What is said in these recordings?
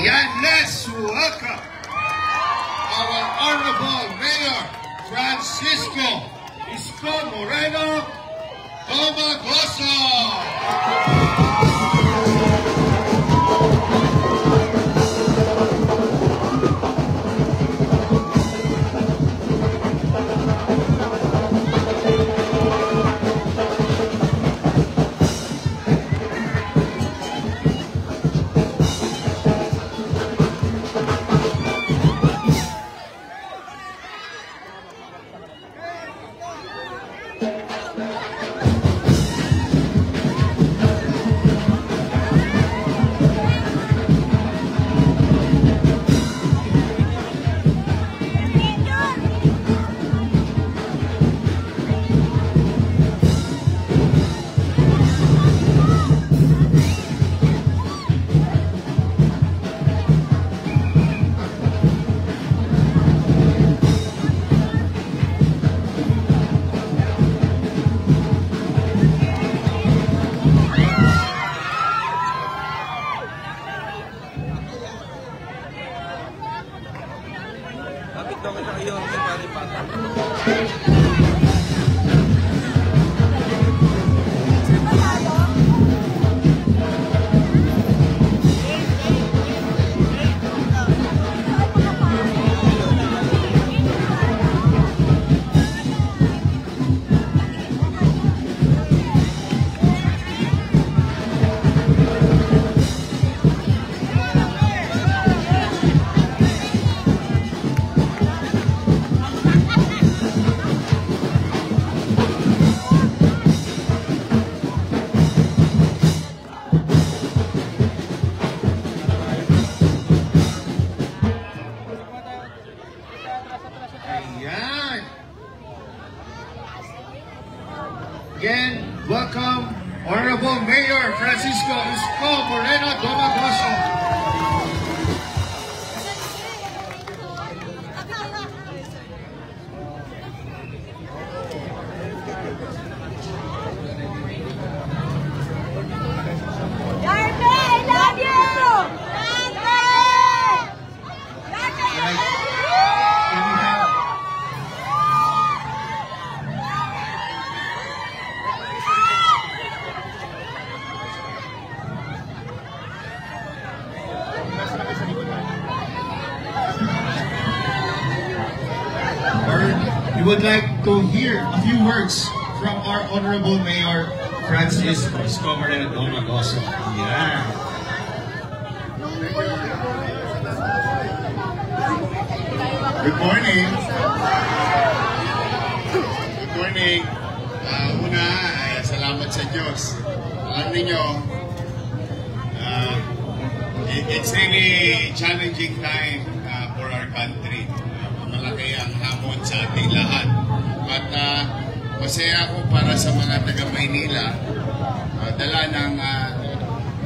Ayan, let's welcome our Honorable Mayor Francisco Isko Moreno Domagoso. Again, welcome Honorable Mayor Francisco Isko Moreno Domagoso. We would like to hear a few words from our Honorable Mayor Francis Isko Moreno Domagoso. Yeah. Good morning. Good morning. Una, salamat sa Diyos. Alam niyo, it's really challenging time for our country. Malaki ang hamon sa ating lahat. At masaya ako para sa mga taga-Maynila. Dala ng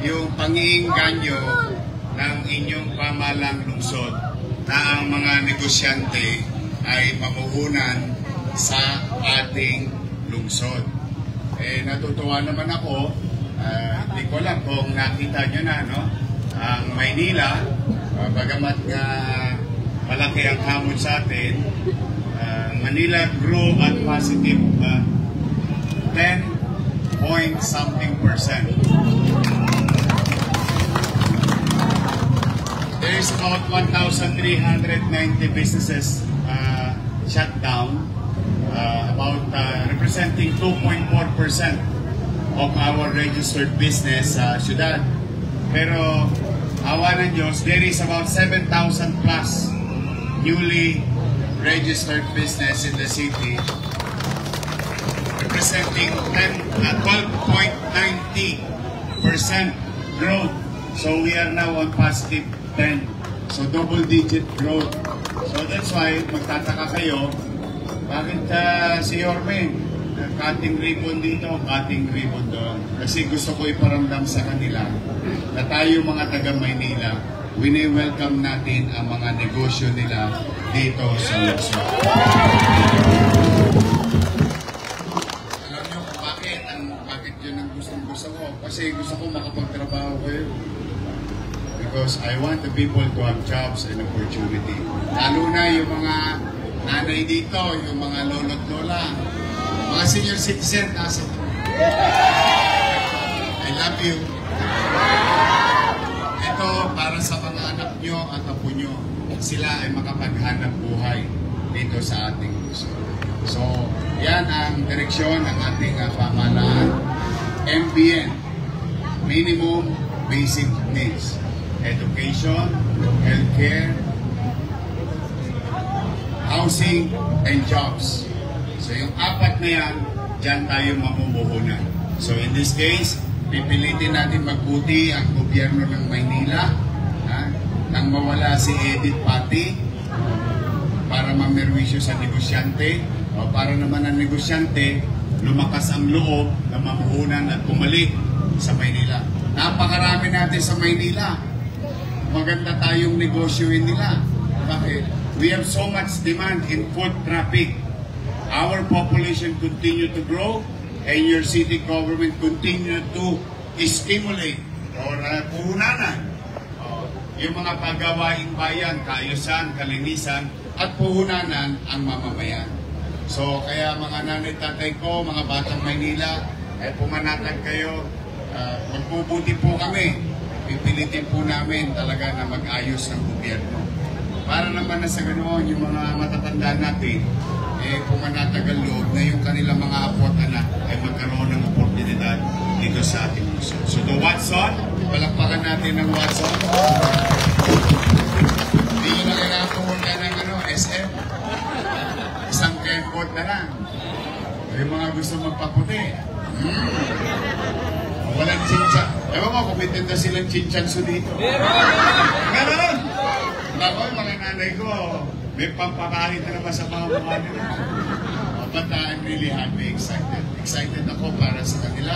yung pang-iinganyo ng inyong pamalang lungsod na ang mga negosyante ay mamuhunan sa ating lungsod. Natutuwa naman ako, hindi ko alam kung nakita nyo na, no? Ang Maynila, bagamat nga malaki ang hamon sa atin, Manila grew at positive 10-point-something%. There is about 1,390 businesses shut down, representing 2.4% of our registered business sa syudad. Pero awa ng Diyos, there is about 7,000 plus newly registered business in the city, representing 12.90% growth. So we are now on positive 10. So double-digit growth. So that's why magtataka kayo, bakit si Yorme, cutting ribbon dito, cutting ribbon doon. Kasi gusto ko iparamdam sa kanila na tayo mga taga-Maynila, wini-welcome natin ang mga negosyo nila dito sa Luzon. Alam niyo kung bakit yun ang gusto ko? Kasi gusto ko makapagtrabaho kayo. because I want the people to have jobs and opportunity. Lalo na yung mga nanay dito, yung mga lolo't lola, mga senior citizen, nasa I love you. Ito para sa mga anak nyo at apo nyo, sila ay makapaghanap buhay dito sa ating luso. So, yan ang direksyon ng ating pamahalaan. MBN, Minimum Basic Needs. Education, healthcare, housing, and jobs. So yung apat na yan, dyan tayo mamumuhunan. So in this case, pipilitin natin magbuti ang gobyerno ng Maynila nang mawala si Edith Pati para mamerwisyo sa negosyante o para naman ang negosyante lumakas ang loob na mamuhunan at bumalik sa Maynila. Napakarami natin sa Maynila. Maganda tayong negosyoin nila. Bakit? We have so much demand in foot traffic. Our population continue to grow and your city government continue to stimulate or puhunanan yung mga paggawaing bayan, kaayusan, kalinisan at puhunanan ang mamamayan. So kaya mga nanay tatay ko, mga batang Maynila, pumanatag kayo, magpubuti po kami. Pipilitin po namin talaga na mag-ayos ng gobyerno. Para naman na sa ganoon, yung mga matatanda natin, pumanatagal loob na yung kanilang mga apo at anak ay magkaroon ng oportunidad dito sa ating luso. So the Watson, palakpakan natin ng Watson. Hindi nyo na kailangan pumunta ng SM. Isang kempot na lang. Yung mga gusto magpaputi. Walang chinchan. Ewan ko, kung may tinda silang chinchanso dito. Ganon! Ako, mga nanay ko, may pampakalit na naman sa mga mukha nila. But I'm really happy, excited. Excited ako para sa kanila.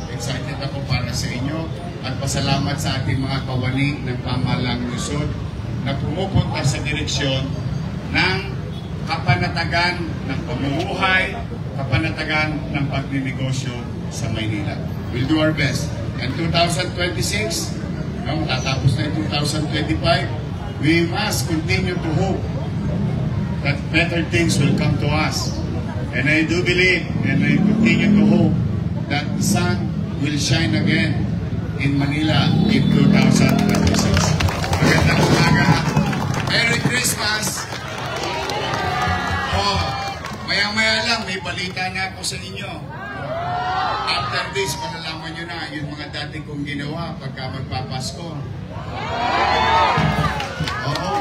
Excited ako para sa inyo. At pasalamat sa ating mga kawani ng pamahalang Luzon na pumupunta sa direksyon ng kapanatagan ng pamumuhay, kapanatagan ng pagninegosyo sa Maynila. We'll do our best. And 2026, matatapos na yung 2025, we must continue to hope that better things will come to us. And I do believe, and I continue to hope, that the sun will shine again in Manila in 2026. Magandang umaga. Merry Christmas! Oh, maya-maya lang, may balita na ako sa inyo. After this, malalaman nyo na yung mga dati kong ginawa pagka magpapasko. Oo,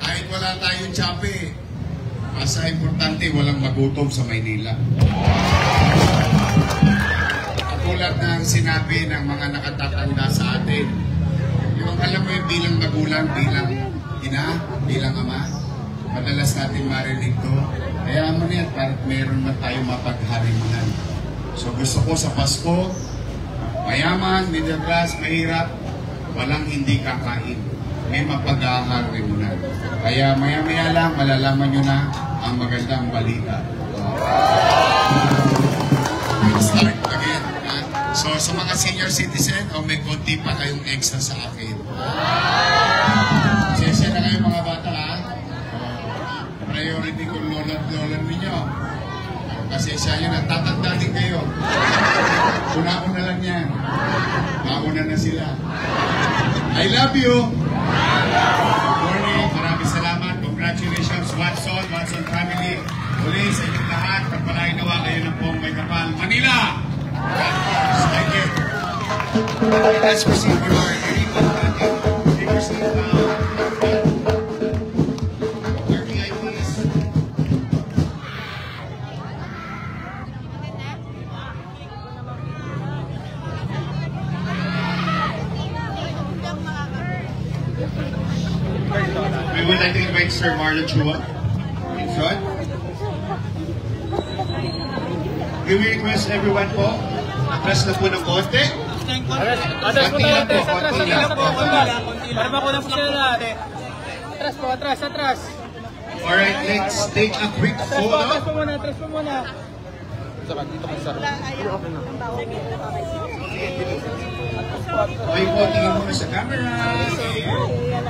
kahit wala tayong tsape, basta importante walang magutom sa Maynila. Katulad ng sinabi ng mga nakatatanda sa atin, yung alam mo yung bilang magulang, bilang ina, bilang ama, madalas natin marinig to. Kaya mo niyan, para meron na tayo mapagharimunan. So gusto ko sa Pasko, mayaman, middle class, mahirap, walang hindi kakain. May mapag-aharimunan. Kaya maya-maya lang, malalaman nyo na ang magandang balita. Start again. So sa mga senior citizen, may konti pa kayong extra sa akin. Sesya na kayo mga bata, ha? Priority ko lolo't-lolon ninyo. Kasi siya yun, tatanda din kayo. Una-una lang yan. Mauna na sila. I love you! Good morning. Maraming salamat. Congratulations, Watson, Watson family. Muli sa inyong lahat. Pagpalain nawa kayo ng pong may kapal. Manila! Thank you. Let's proceed with our hearing. We would like to invite Sir Marlon Chua in front. Can we request everyone po, atras na po ng konti. Atras po tayo, konti lang po. Para makulang po sila natin. Atras po, atras. Alright, let's take a quick photo. Atras po muna. Dito ka, sir. Okay po, tingin muna sa camera.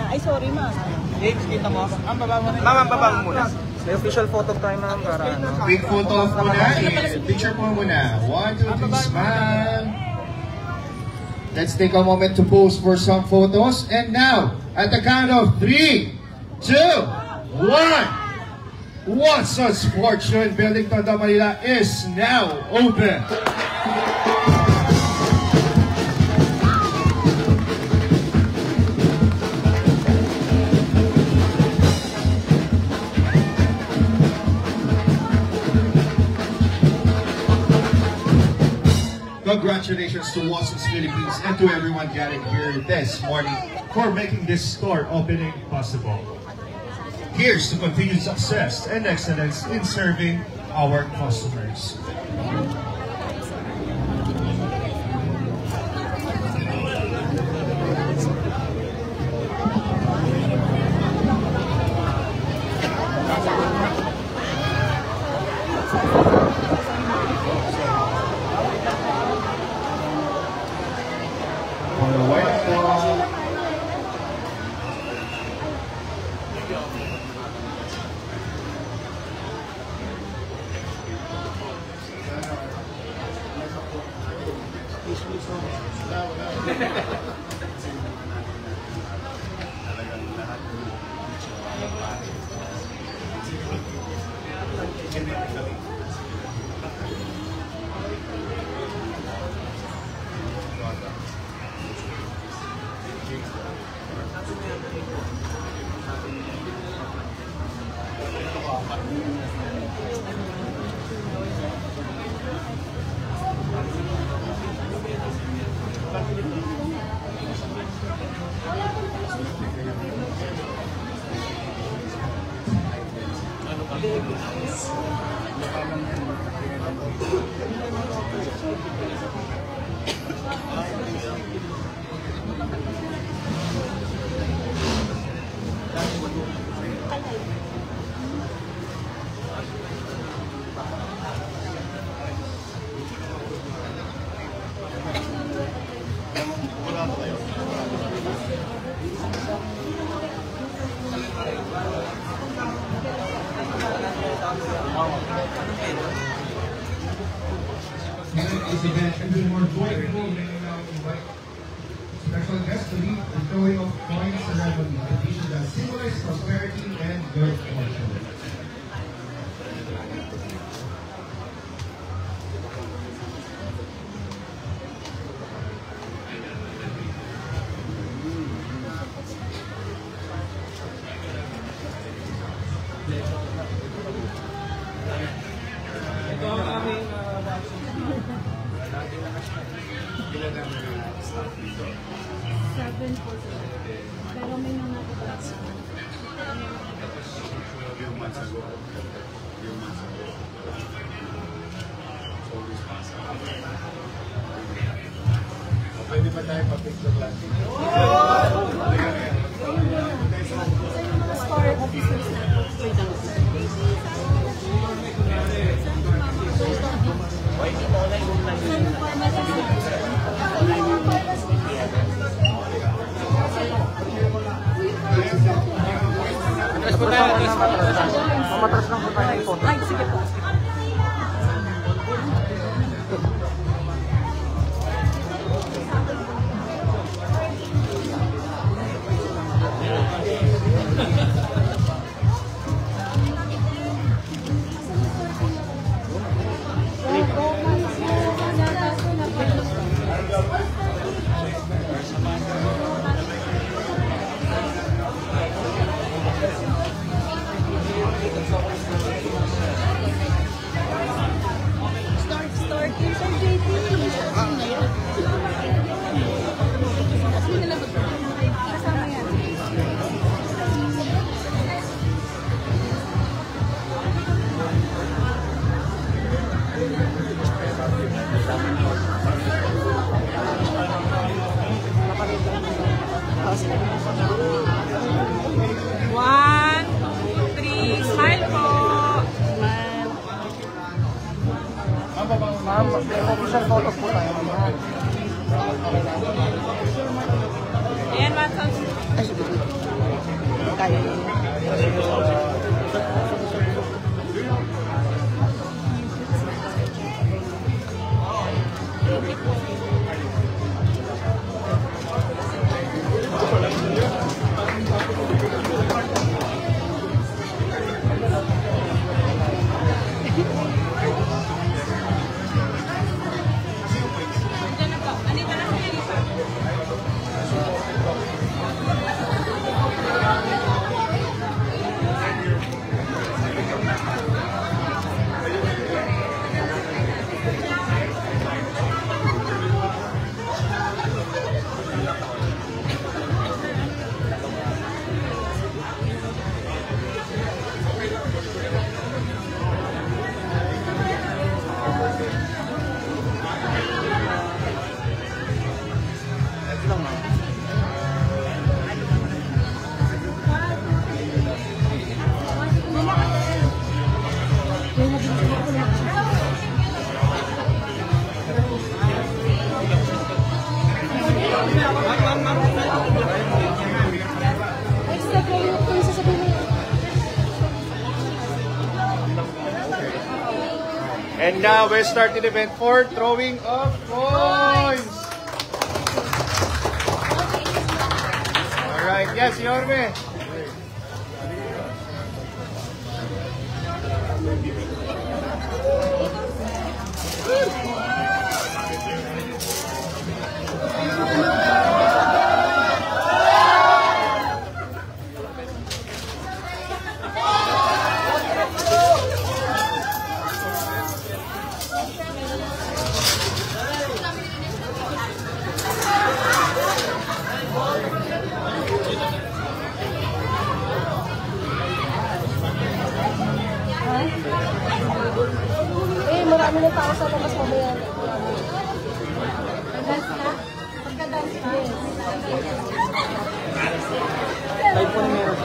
Ay, sorry ma'am. James, kita mo. Ang baba mo. Ma'am, ang baba mo muna. May official photo time ma'am para ano. Quick photo off muna. Picture po muna. 1, 2, 3, smile. Let's take a moment to pose for some photos. And now, at the count of 3, 2, 1. Watson's Fortune Building Tondo, Manila is now open. Congratulations to Watson's Philippines and to everyone gathered here this morning for making this store opening possible. Here's to continued success and excellence in serving our customers. On the way this event can be more joyful, invite special guests to lead the throwing of coins ceremony, a tradition that symbolizes prosperity and good fortune. Ito ang aming Seven po sila. Pero may mga kapatid. Pwede ba tayo pa-picture lang? Store officers na po. Atras po tayo. Mamatras lang po tayo ng photo. Ay, sige po. Ma'am, may official photos po tayo. Ayan, Watson. Kaya yun. Extra kayo kung sasabihin mo. And now we're starting event 4, throwing of coins. Alright, yes, Yorme. Marami ng tao sa labas mamaya. Pag-dance ka? Pagka-dance ka? Type po na meron.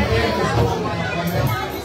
Thank you.